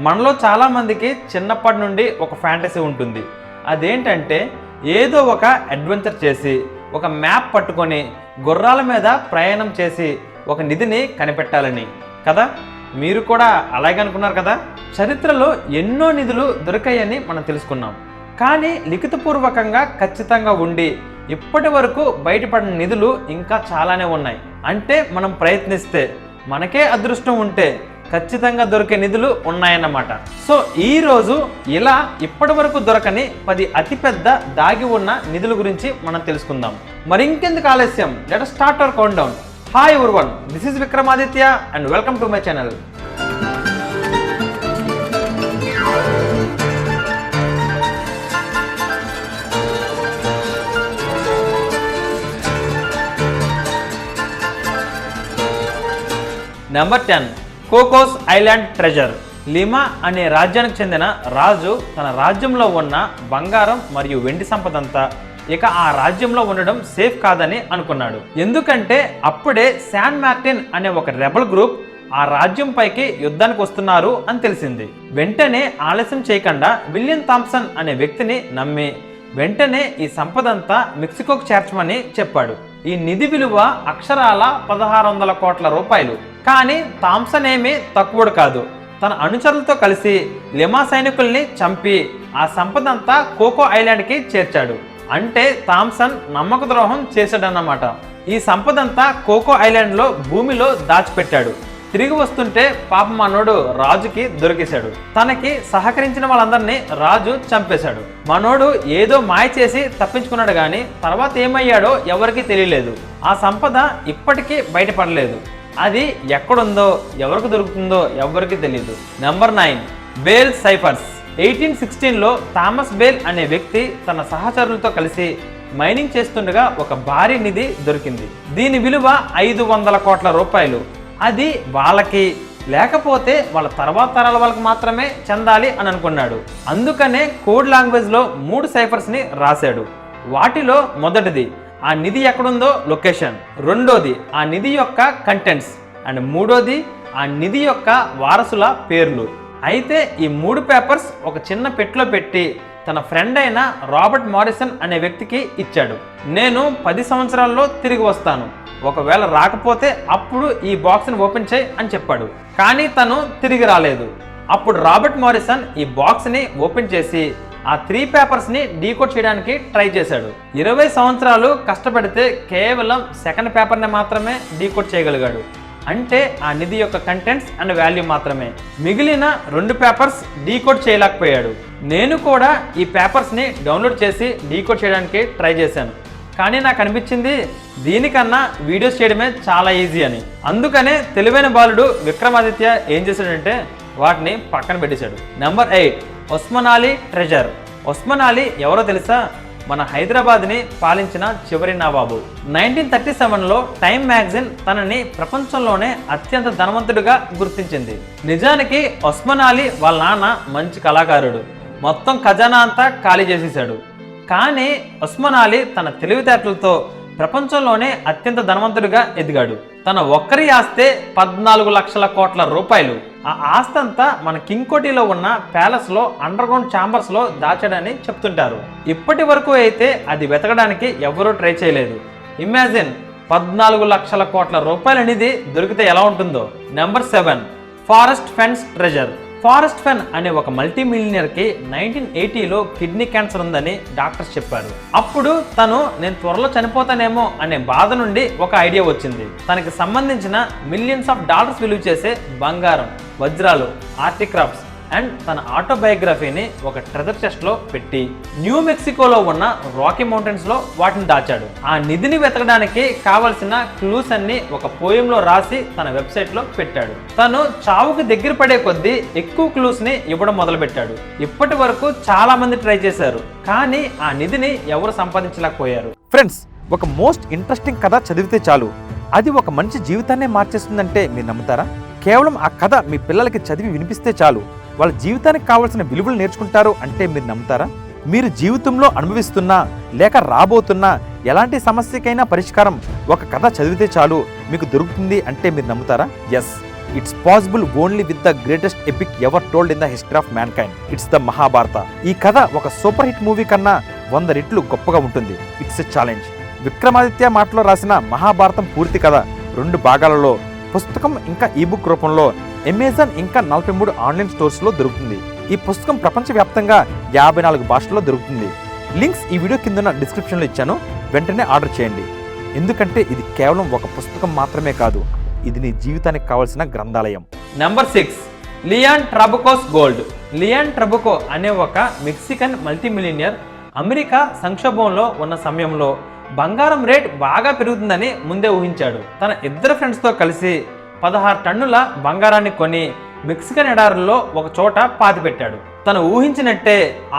మనలో చాలామందికి చిన్నప్పటి నుండి ఒక ఫ్యాంటసీ ఉంటుంది. అదేంటంటే ఏదో ఒక అడ్వెంచర్ చేసి ఒక మ్యాప్ పట్టుకొని గుర్రాల మీద ప్రయాణం చేసి ఒక నిధిని కనిపెట్టాలని కదా. మీరు కూడా అలాగే అనుకున్నారు కదా. చరిత్రలో ఎన్నో నిధులు దొరికాయని మనం తెలుసుకున్నాం. కానీ లిఖితపూర్వకంగా ఖచ్చితంగా ఉండి ఇప్పటి వరకు బయటపడిన నిధులు ఇంకా చాలానే ఉన్నాయి. అంటే మనం ప్రయత్నిస్తే, మనకే అదృష్టం ఉంటే ఖచ్చితంగా దొరికే నిధులు ఉన్నాయన్నమాట. సో ఈరోజు ఇలా ఇప్పటి వరకు దొరకని 10 అతిపెద్ద దాగి ఉన్న నిధుల గురించి మనం తెలుసుకుందాం. మరి ఇంకెందుకు ఆలస్యం, let us start our countdown. Hi everyone, this is Vikramaditya and welcome to my channel. Number 10, Cocos island treasure. Lima అనే రాజ్యానికి చెందిన రాజు తన రాజ్యంలో ఉన్న బంగారం మరియు వెండి సంపదంతా ఇక ఆ రాజ్యంలో ఉండడం సేఫ్ కాదని అనుకున్నాడు. ఎందుకంటే అప్పుడే శాన్ మార్టిన్ అనే ఒక రెబల్ గ్రూప్ ఆ రాజ్యం పైకి యుద్ధానికి వస్తున్నారు అని తెలిసింది. వెంటనే ఆలస్యం చేయకుండా విలియం థామ్సన్ అనే వ్యక్తిని నమ్మి వెంటనే ఈ సంపదంతా మెక్సికోకు చేర్చమని చెప్పాడు. ఈ నిధి విలువ అక్షరాల 1600 కోట్ల రూపాయలు. కానీ థామ్సన్ ఏమీ తక్కువడు కాదు. తన అనుచరులతో కలిసి లిమా సైనికుల్ని చంపి ఆ సంపదంతా కోకో ఐలాండ్కి చేర్చాడు. అంటే థామ్సన్ నమ్మక ద్రోహం చేశాడన్నమాట. ఈ సంపదంతా కోకో ఐలాండ్లో భూమిలో దాచిపెట్టాడు. తిరిగి వస్తుంటే పాపం మనోడు రాజుకి దొరికేశాడు. తనకి సహకరించిన వాళ్ళందరినీ రాజు చంపేశాడు. మనోడు ఏదో మాయ చేసి తప్పించుకున్నాడు, కానీ తర్వాత ఏమయ్యాడో ఎవరికి తెలియలేదు. ఆ సంపద ఇప్పటికీ బయటపడలేదు. అది ఎక్కడుందో ఎవరికి దొరుకుతుందో ఎవరికి తెలియదు. Number 9, Beale ciphers. 1816లో థామస్ బేల్ అనే వ్యక్తి తన సహచరులతో కలిసి మైనింగ్ చేస్తుండగా ఒక భారీ నిధి దొరికింది. దీని విలువ 500 కోట్ల రూపాయలు. అది వాళ్ళకి లేకపోతే వాళ్ళ తర్వాత తరాల వాళ్ళకి మాత్రమే చెందాలి అని అనుకున్నాడు. అందుకనే కోడ్ లాంగ్వేజ్లో 3 సైఫర్స్ని రాశాడు. వాటిలో మొదటిది ఆ నిధి ఎక్కడుందో లొకేషన్, రెండోది ఆ నిధి యొక్క కంటెంట్స్, అండ్ మూడోది ఆ నిధి యొక్క వారసుల పేర్లు. అయితే ఈ 3 పేపర్స్ ఒక చిన్న పెట్టెలో పెట్టి తన ఫ్రెండ్ అయిన రాబర్ట్ మారిసన్ అనే వ్యక్తికి ఇచ్చాడు. నేను 10 సంవత్సరాల్లో తిరిగి వస్తాను, ఒకవేళ రాకపోతే అప్పుడు ఈ బాక్స్ని ఓపెన్ చేయి అని చెప్పాడు. కానీ తను తిరిగి రాలేదు. అప్పుడు రాబర్ట్ మారిసన్ ఈ బాక్స్ని ఓపెన్ చేసి ఆ 3 పేపర్స్ని డీకోడ్ చేయడానికి ట్రై చేశాడు. 20 సంవత్సరాలు కష్టపడితే కేవలం సెకండ్ పేపర్ని మాత్రమే డీకోడ్ చేయగలిగాడు. అంటే ఆ నిధి యొక్క కంటెంట్స్ అండ్ వాల్యూ మాత్రమే. మిగిలిన 2 పేపర్స్ డీకోడ్ చేయలేకపోయాడు. నేను కూడా ఈ పేపర్స్ని డౌన్లోడ్ చేసి డీకోడ్ చేయడానికి ట్రై చేశాను. కానీ నాకు అనిపించింది దీనికన్నా వీడియోస్ చేయడమే చాలా ఈజీ అని. అందుకనే తెలివైన బాలుడు విక్రమాదిత్య ఏం చేశాడంటే వాటిని పక్కన పెట్టేశాడు. Number 8, Osman Ali treasure. ఒస్మాన్ అలీ ఎవరో తెలుసా? మన హైదరాబాద్ని పాలించిన చివరి నవాబు. 1937లో టైమ్ మ్యాగజైన్ తనని ప్రపంచంలోనే అత్యంత ధనవంతుడిగా గుర్తించింది. నిజానికి ఒస్మాన్ అలీ వాళ్ళ నాన్న మంచి కళాకారుడు. మొత్తం ఖజానా అంతా ఖాళీ చేసేసాడు. కానీ ఒస్మాన్ అలీ తన తెలివితేటలతో ప్రపంచంలోనే అత్యంత ధనవంతుడిగా ఎదిగాడు. తన ఒక్కరి ఆస్తే 14 లక్షల కోట్ల రూపాయలు. ఆ ఆస్తంతా మన కింగ్ కోటిలో ఉన్న ప్యాలెస్లో అండర్ గ్రౌండ్ ఛాంబర్స్లో దాచాడని చెప్తుంటారు. ఇప్పటి వరకు అయితే అది వెతకడానికి ఎవరూ ట్రై చేయలేదు. ఇమాజిన్ 14 లక్షల కోట్ల రూపాయల నిధి దొరికితే ఎలా ఉంటుందో. Number 7, Forrest Fenn's treasure. Forrest Fenn అనే ఒక మల్టీ మిలియనర్కి 1980లో కిడ్నీ క్యాన్సర్ ఉందని డాక్టర్స్ చెప్పారు. అప్పుడు తను నేను త్వరలో చనిపోతానేమో అనే బాధ నుండి ఒక ఐడియా వచ్చింది. తనకి సంబంధించిన మిలియన్స్ ఆఫ్ డాలర్స్ విలువ చేసే బంగారం, వజ్రాలు, ఆర్టిక్రాఫ్ట్స్ అండ్ తన ఆటోబయోగ్రఫీని ఒక ట్రెజర్ చెస్ట్లో పెట్టి న్యూ మెక్సికోలో ఉన్న రాకీ మౌంటైన్స్లో వాటిని దాచాడు. ఆ నిధిని వెతకడానికి కావలసిన క్లూస్ అన్ని ఒక పోయంలో రాసి తన వెబ్సైట్లో పెట్టాడు. తను చావుకు దగ్గర పడే కొద్దీ ఎక్కువ క్లూస్ని ఇవ్వడం మొదలుపెట్టాడు. ఇప్పటి వరకు చాలా మంది ట్రై చేశారు, కానీ ఆ నిధిని ఎవరు సంపాదించలేకపోయారు. ఫ్రెండ్స్, ఒక మోస్ట్ ఇంట్రెస్టింగ్ కథ చదివితే చాలు అది ఒక మనిషి జీవితాన్నే మార్చేస్తుందంటే మీరు నమ్ముతారా? కేవలం ఆ కథ మీ పిల్లలకి చదివి వినిపిస్తే చాలు వాళ్ళ జీవితానికి కావాల్సిన విలువలు నేర్చుకుంటారు అంటే మీరు నమ్ముతారా? మీరు జీవితంలో అనుభవిస్తున్నా లేక రాబోతున్న ఎలాంటి సమస్యకైనా పరిష్కారం ఒక కథ చదివితే చాలు మీకు దొరుకుతుంది అంటే మీరు నమ్ముతారా? Yes, it's possible only with the greatest epic ever told in the history of mankind. It's the Mahabharata. ఈ కథ ఒక సూపర్ హిట్ మూవీ కన్నా 100 రెట్లు గొప్పగా ఉంటుంది. It's a challenge. విక్రమాదిత్య మాటలో రాసిన మహాభారతం పూర్తి కథ 2 భాగాలలో పుస్తకం ఇంకా ఈబుక్ రూపంలో అమెజాన్ ఇంకా 43 ఆన్లైన్ స్టోర్స్లో దొరుకుతుంది. ఈ పుస్తకం ప్రపంచవ్యాప్తంగా 54 భాషల్లో దొరుకుతుంది. లింక్స్ ఈ వీడియో కింద డిస్క్రిప్షన్లో ఇచ్చాను, వెంటనే ఆర్డర్ చేయండి. ఎందుకంటే ఇది కేవలం ఒక పుస్తకం మాత్రమే కాదు, ఇది నీ జీవితానికి కావాల్సిన గ్రంథాలయం. Number 6, Leon Trabuco's gold. Leon Trabuco అనే ఒక మెక్సికన్ మల్టీమిలియనియర్ అమెరికా సంక్షోభంలో ఉన్న సమయంలో బంగారం రేట్ బాగా పెరుగుతుందని ముందే ఊహించాడు. తన 2 ఫ్రెండ్స్తో కలిసి 16 టన్నుల బంగారాన్ని కొని మెక్సికన్ ఎడారుల్లో ఒక చోట పాతిపెట్టాడు. తను ఊహించినట్టే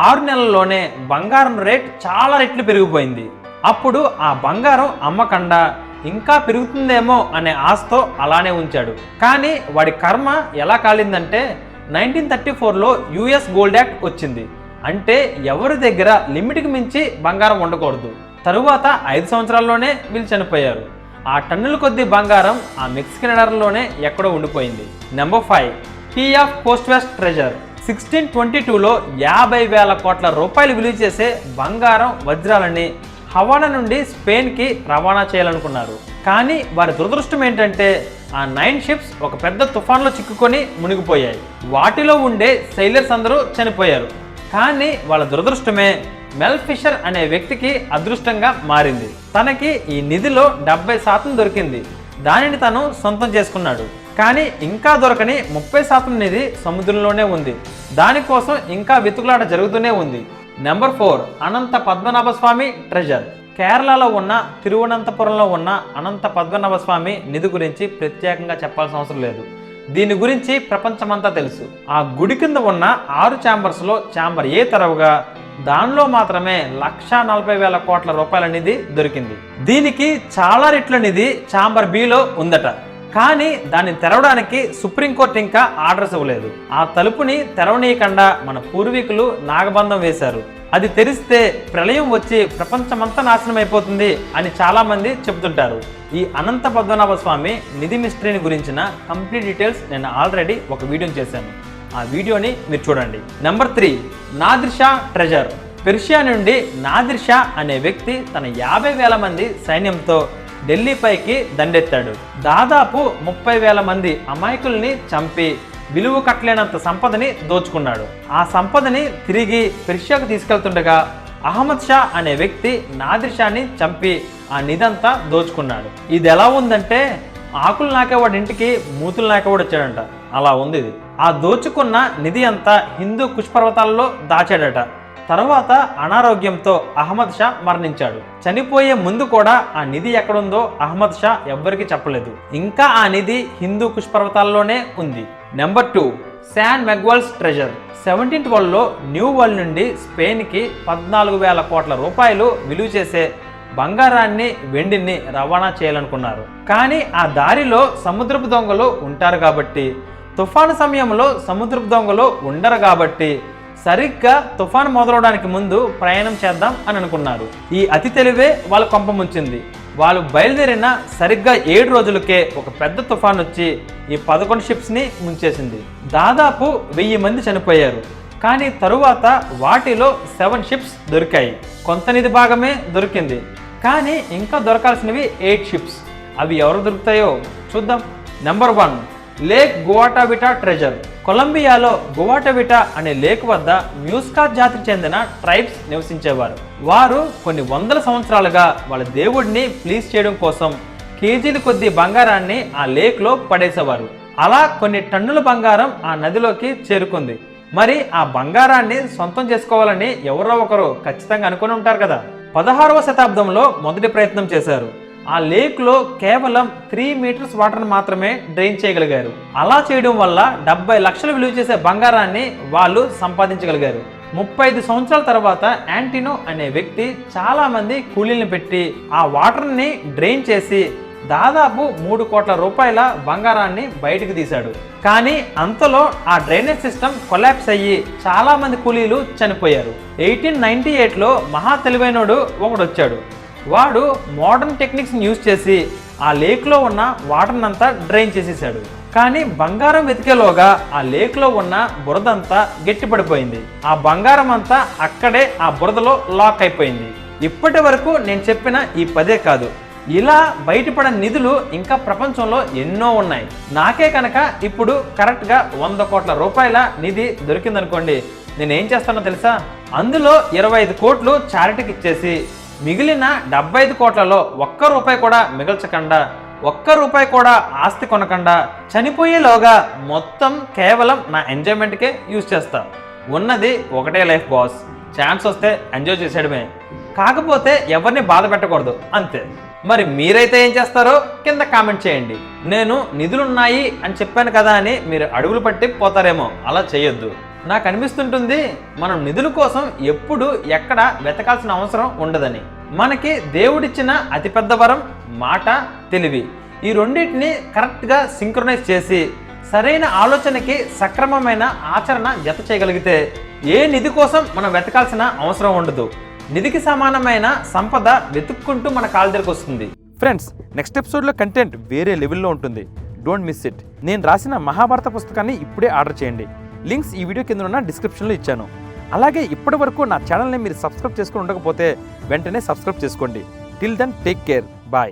6 నెలల్లోనే బంగారం రేట్ చాలా రెట్లు పెరిగిపోయింది. అప్పుడు ఆ బంగారం అమ్మకుండా ఇంకా పెరుగుతుందేమో అనే ఆశతో అలానే ఉంచాడు. కానీ వాడి కర్మ ఎలా కాలిందంటే 1934లో యుఎస్ గోల్డ్ యాక్ట్ వచ్చింది. అంటే ఎవరి దగ్గర లిమిట్కి మించి బంగారం ఉండకూడదు. తరువాత 5 సంవత్సరాల్లోనే వీళ్ళు చనిపోయారు. ఆ టన్నుల కొద్ది బంగారం ఆ మెక్సికన్ ఎడారిలోనే ఎక్కడో ఉండిపోయింది. Number 5, key off coast west treasure. 1622లో 50,000 కోట్ల రూపాయలు విలువ చేసే బంగారం వజ్రాలని హవానా నుండి స్పెయిన్కి రవాణా చేయాలనుకున్నారు. కానీ వారి దురదృష్టం ఏంటంటే ఆ 9 షిప్స్ ఒక పెద్ద తుఫాన్లో చిక్కుకొని మునిగిపోయాయి. వాటిలో ఉండే సెయిలర్స్ అందరూ చనిపోయారు. కానీ వాళ్ళ దురదృష్టమే మెల్ ఫిషర్ అనే వ్యక్తికి అదృష్టంగా మారింది. తనకి ఈ నిధిలో 70% దొరికింది. దానిని తను సొంతం చేసుకున్నాడు. కానీ ఇంకా దొరకని 30% నిధి సముద్రంలోనే ఉంది. దానికోసం ఇంకా వెతుకులాట జరుగుతూనే ఉంది. నెంబర్ 4, అనంత పద్మనాభ స్వామి ట్రెజర్. కేరళలో ఉన్న తిరువనంతపురంలో ఉన్న అనంత పద్మనాభ స్వామి నిధి గురించి ప్రత్యేకంగా చెప్పాల్సిన అవసరం లేదు. దీని గురించి ప్రపంచమంతా తెలుసు. ఆ గుడి కింద ఉన్న 6 ఛాంబర్స్లో ఛాంబర్ ఏ తెరవగా దానిలో మాత్రమే 1,40,000 కోట్ల రూపాయల నిధి దొరికింది. దీనికి చాలా రెట్ల నిధి ఛాంబర్ బిలో ఉందట. కానీ దాన్ని తెరవడానికి సుప్రీంకోర్టు ఇంకా ఆర్డర్స్ ఇవ్వలేదు. ఆ తలుపుని తెరవనీయకుండా మన పూర్వీకులు నాగబంధం వేశారు. అది తెరిస్తే ప్రళయం వచ్చి ప్రపంచమంతా నాశనం అయిపోతుంది అని చాలామంది చెబుతుంటారు. ఈ అనంత పద్మనాభ స్వామి నిధి మిస్టరీని గురించిన కంప్లీట్ డీటెయిల్స్ నేను ఆల్రెడీ ఒక వీడియోని చేశాను. ఆ వీడియోని మీరు చూడండి. Number 3, Nadir Shah treasure. Persia నుండి నాదిర్ షా అనే వ్యక్తి తన 50,000 మంది సైన్యంతో ఢిల్లీపైకి దండెత్తాడు. దాదాపు 30,000 మంది అమాయకుల్ని చంపి విలువ కట్టలేనంత సంపదని దోచుకున్నాడు. ఆ సంపదని తిరిగి పెర్షియాకు తీసుకెళ్తుండగా అహ్మద్ షా అనే వ్యక్తి నాదిర్ షాని చంపి ఆ నిధంతా దోచుకున్నాడు. ఇది ఎలా ఉందంటే ఆకులు నాకేవాడి ఇంటికి మూతులు నాకేవాడు వచ్చాడంట. అలా ఉంది ఇది. ఆ దోచుకున్న నిధి అంతా హిందూ కుష్పర్వతాల్లో దాచాడట. తర్వాత అనారోగ్యంతో అహ్మద్ షా మరణించాడు. చనిపోయే ముందు కూడా ఆ నిధి ఎక్కడుందో అహ్మద్ షా ఎవ్వరికీ చెప్పలేదు. ఇంకా ఆ నిధి హిందూ కుష్పర్వతాల్లోనే ఉంది. Number 2, San Miguel's treasure. 1712లో న్యూ వరల్డ్ నుండి స్పెయిన్కి 14,000 కోట్ల రూపాయలు విలువ చేసే బంగారాన్ని వెండిని రవాణా చేయాలనుకున్నారు. కానీ ఆ దారిలో సముద్రపు దొంగలు ఉంటారు కాబట్టి, తుఫాను సమయంలో సముద్రపు దొంగలు ఉండరు కాబట్టి సరిగ్గా తుఫాను మొదలవడానికి ముందు ప్రయాణం చేద్దాం అని అనుకున్నారు. ఈ అతి తెలివే వాళ్ళ కొంప ముంచింది. వాళ్ళు బయలుదేరిన సరిగ్గా 7 రోజులకే ఒక పెద్ద తుఫాన్ వచ్చి ఈ 11 షిప్స్ని ముంచేసింది. దాదాపు 1000 మంది చనిపోయారు. కానీ తరువాత వాటిలో 7 షిప్స్ దొరికాయి. కొంత నిధి భాగమే దొరికింది. కానీ ఇంకా దొరకాల్సినవి 8 షిప్స్. అవి ఎవరు దొరుకుతాయో చూద్దాం. Number 1, lake Guatavita treasure. కొలంబియాలో గువాటావిటా అనే లేక్ వద్ద మ్యూస్కా జాతికి చెందిన ట్రైబ్స్ నివసించేవారు. వారు కొన్ని వందల సంవత్సరాలుగా వాళ్ళ దేవుడిని ప్లీజ్ చేయడం కోసం కేజీల కొద్ది బంగారాన్ని ఆ లేక్లో పడేసేవారు. అలా కొన్ని టన్నుల బంగారం ఆ నదిలోకి చేరుకుంది. మరి ఆ బంగారాన్ని సొంతం చేసుకోవాలని ఎవరో ఒకరు ఖచ్చితంగా అనుకుని ఉంటారు కదా. 16వ శతాబ్దంలో మొదటి ప్రయత్నం చేశారు. ఆ లేక్లో కేవలం 3 మీటర్స్ వాటర్ని మాత్రమే డ్రైన్ చేయగలిగారు. అలా చేయడం వల్ల 70 లక్షలు విలువ చేసే బంగారాన్ని వాళ్ళు సంపాదించగలిగారు. 35 సంవత్సరాల తర్వాత యాంటినో అనే వ్యక్తి చాలా మంది కూలీలను పెట్టి ఆ వాటర్ని డ్రైన్ చేసి దాదాపు 3 కోట్ల రూపాయల బంగారాన్ని బయటకు తీశాడు. కానీ అంతలో ఆ డ్రైనేజ్ సిస్టమ్ కొలాప్స్ అయ్యి చాలా మంది కూలీలు చనిపోయారు. 1898లో మహా తెలివైనోడు ఒకడు వచ్చాడు. వాడు మోడర్న్ టెక్నిక్స్ని యూజ్ చేసి ఆ లేక్లో ఉన్న వాటర్ని అంతా డ్రైన్ చేసేసాడు. కానీ బంగారం వెతికేలోగా ఆ లేక్లో ఉన్న బురదంతా గట్టిపడిపోయింది. ఆ బంగారం అంతా అక్కడే ఆ బురదలో లాక్ అయిపోయింది. ఇప్పటి వరకు నేను చెప్పిన ఈ 10 కాదు, ఇలా బయటపడిన నిధులు ఇంకా ప్రపంచంలో ఎన్నో ఉన్నాయి. నాకే కనుక ఇప్పుడు కరెక్ట్గా 100 కోట్ల రూపాయల నిధి దొరికిందనుకోండి, నేనేం చేస్తానో తెలుసా? అందులో 25 కోట్లు చారిటీకి ఇచ్చేసి మిగిలిన 75 కోట్లలో ఒక్క రూపాయి కూడా మిగల్చకుండా, ఒక్క రూపాయి కూడా ఆస్తి కొనకుండా చనిపోయేలోగా మొత్తం కేవలం నా ఎంజాయ్మెంట్కే యూజ్ చేస్తా. ఉన్నది ఒకటే లైఫ్ బాస్, ఛాన్స్ వస్తే ఎంజాయ్ చేసేయడమే, కాకపోతే ఎవరిని బాధ పెట్టకూడదు అంతే. మరి మీరైతే ఏం చేస్తారో కింద కామెంట్ చేయండి. నేను నిధులున్నాయి అని చెప్పాను కదా అని మీరు అడుగులు పట్టి పోతారేమో, అలా చేయొద్దు. నాకు అనిపిస్తుంటుంది మనం నిధుల కోసం ఎప్పుడు ఎక్కడ వెతకాల్సిన అవసరం ఉండదని. మనకి దేవుడిచ్చిన అతిపెద్ద వరం మాట, తెలివి. ఈ రెండింటిని కరెక్ట్గా సింక్రొనైజ్ చేసి సరైన ఆలోచనకి సక్రమమైన ఆచరణ జత చేయగలిగితే ఏ నిధి కోసం మనం వెతకాల్సిన అవసరం ఉండదు. నిధికి సమానమైన సంపద వెతుక్కుంటూ మన కాళ్ళ దగ్గరకు వస్తుంది. ఫ్రెండ్స్, నెక్స్ట్ ఎపిసోడ్లో కంటెంట్ వేరే లెవెల్లో ఉంటుంది. Don't miss it. నేను రాసిన మహాభారత పుస్తకాన్ని ఇప్పుడే ఆర్డర్ చేయండి. లింక్స్ ఈ వీడియో కింద ఉన్న డిస్క్రిప్షన్లో ఇచ్చాను. అలాగే ఇప్పటి వరకు నా ఛానల్ని మీరు సబ్స్క్రైబ్ చేసుకుని ఉండకపోతే వెంటనే సబ్స్క్రైబ్ చేసుకోండి. Till then take care.